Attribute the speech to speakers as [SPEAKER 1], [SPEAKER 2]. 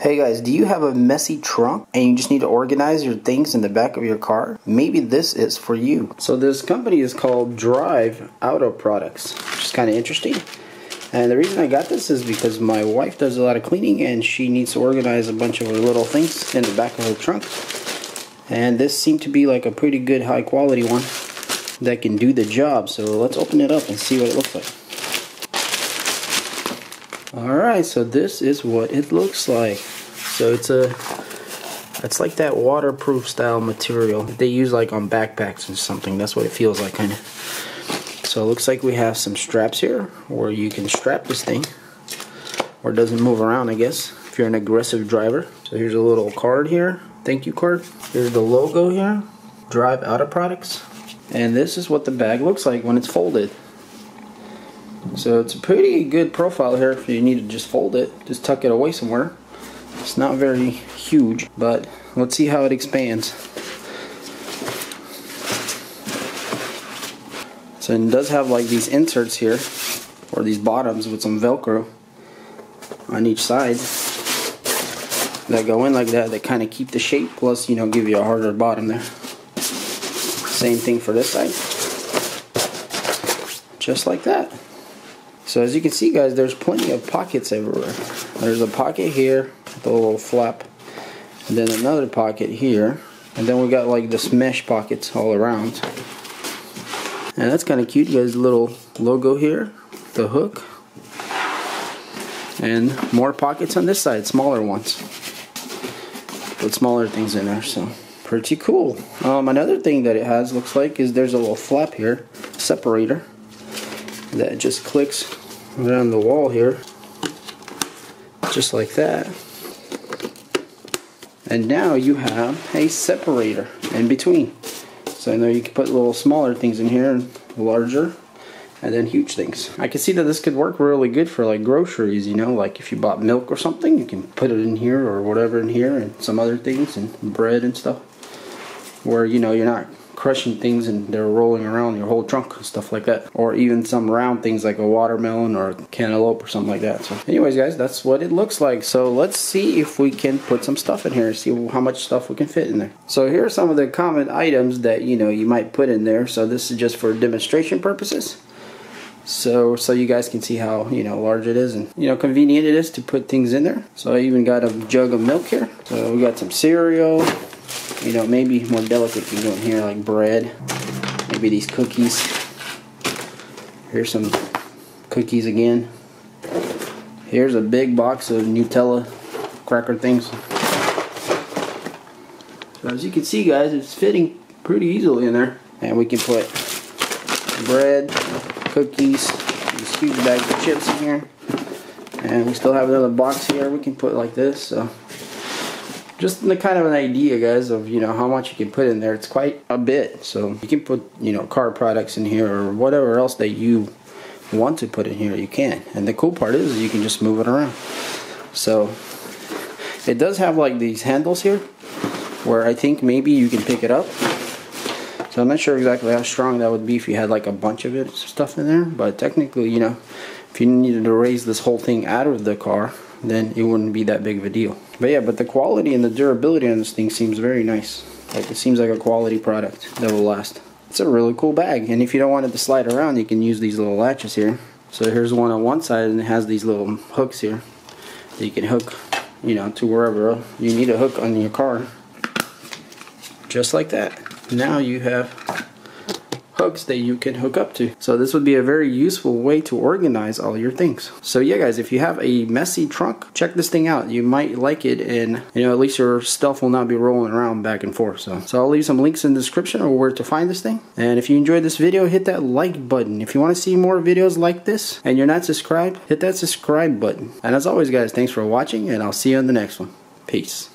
[SPEAKER 1] Hey guys, do you have a messy trunk and you just need to organize your things in the back of your car? Maybe this is for you. So this company is called Drive Auto Products, which is kind of interesting. And the reason I got this is because my wife does a lot of cleaning and she needs to organize a bunch of her little things in the back of her trunk. And this seemed to be like a pretty good high quality one that can do the job. So let's open it up and see what it looks like. Alright, so this is what it looks like. So it's like that waterproof style material that they use like on backpacks or something. That's what it feels like, kind of. So it looks like we have some straps here where you can strap this thing or it doesn't move around, I guess, if you're an aggressive driver. So here's a little card here, thank you card. Here's the logo here, Drive Auto Products. And this is what the bag looks like when it's folded. So it's a pretty good profile here if you need to just fold it, just tuck it away somewhere. It's not very huge, but let's see how it expands. So it does have like these inserts here, or these bottoms with some velcro on each side that go in like that, that kind of keep the shape, plus, you know, give you a harder bottom there. Same thing for this side, just like that. So as you can see, guys, there's plenty of pockets everywhere. There's a pocket here with a little flap, and then another pocket here, and then we got like this mesh pockets all around. And that's kind of cute. You guys, little logo here, the hook, and more pockets on this side, smaller ones. Put smaller things in there, so pretty cool. Another thing that it has, looks like, is there's a little flap here, separator, that just clicks around the wall here, just like that. And now you have a separator in between. So I know you can put little smaller things in here, and larger, and then huge things. I can see that this could work really good for like groceries, you know, like if you bought milk or something, you can put it in here or whatever in here, and some other things, and bread and stuff, where, you know, you're not crushing things and they're rolling around your whole trunk and stuff like that. Or even some round things like a watermelon or a cantaloupe or something like that. So anyways, guys, that's what it looks like. So let's see if we can put some stuff in here, see how much stuff we can fit in there. So here are some of the common items that, you know, you might put in there. So this is just for demonstration purposes, so you guys can see how, you know, large it is and, you know, convenient it is to put things in there. So I even got a jug of milk here. So we got some cereal. You know, maybe more delicate can go in here, like bread, maybe these cookies. Here's some cookies again. Here's a big box of Nutella cracker things. So as you can see, guys, it's fitting pretty easily in there. And we can put bread, cookies, these huge bags of chips in here. And we still have another box here we can put like this. So just the kind of an idea, guys, of, you know, how much you can put in there. It's quite a bit. So you can put, you know, car products in here or whatever else that you want to put in here, you can. And the cool part is you can just move it around. So it does have like these handles here where I think maybe you can pick it up. So I'm not sure exactly how strong that would be if you had like a bunch of it stuff in there. But technically, you know, if you needed to raise this whole thing out of the car, then it wouldn't be that big of a deal. But yeah, but the quality and the durability on this thing seems very nice. Like, it seems like a quality product that will last. It's a really cool bag, and if you don't want it to slide around, you can use these little latches here. So here's one on one side, and it has these little hooks here that you can hook, you know, to wherever you need a hook on your car. Just like that. Now you have hooks that you can hook up to. So this would be a very useful way to organize all your things. So yeah, guys, if you have a messy trunk, check this thing out. You might like it, and, you know, at least your stuff will not be rolling around back and forth. So I'll leave some links in the description of where to find this thing. And if you enjoyed this video, hit that like button. If you want to see more videos like this and you're not subscribed, hit that subscribe button. And as always, guys, thanks for watching, and I'll see you on the next one. Peace.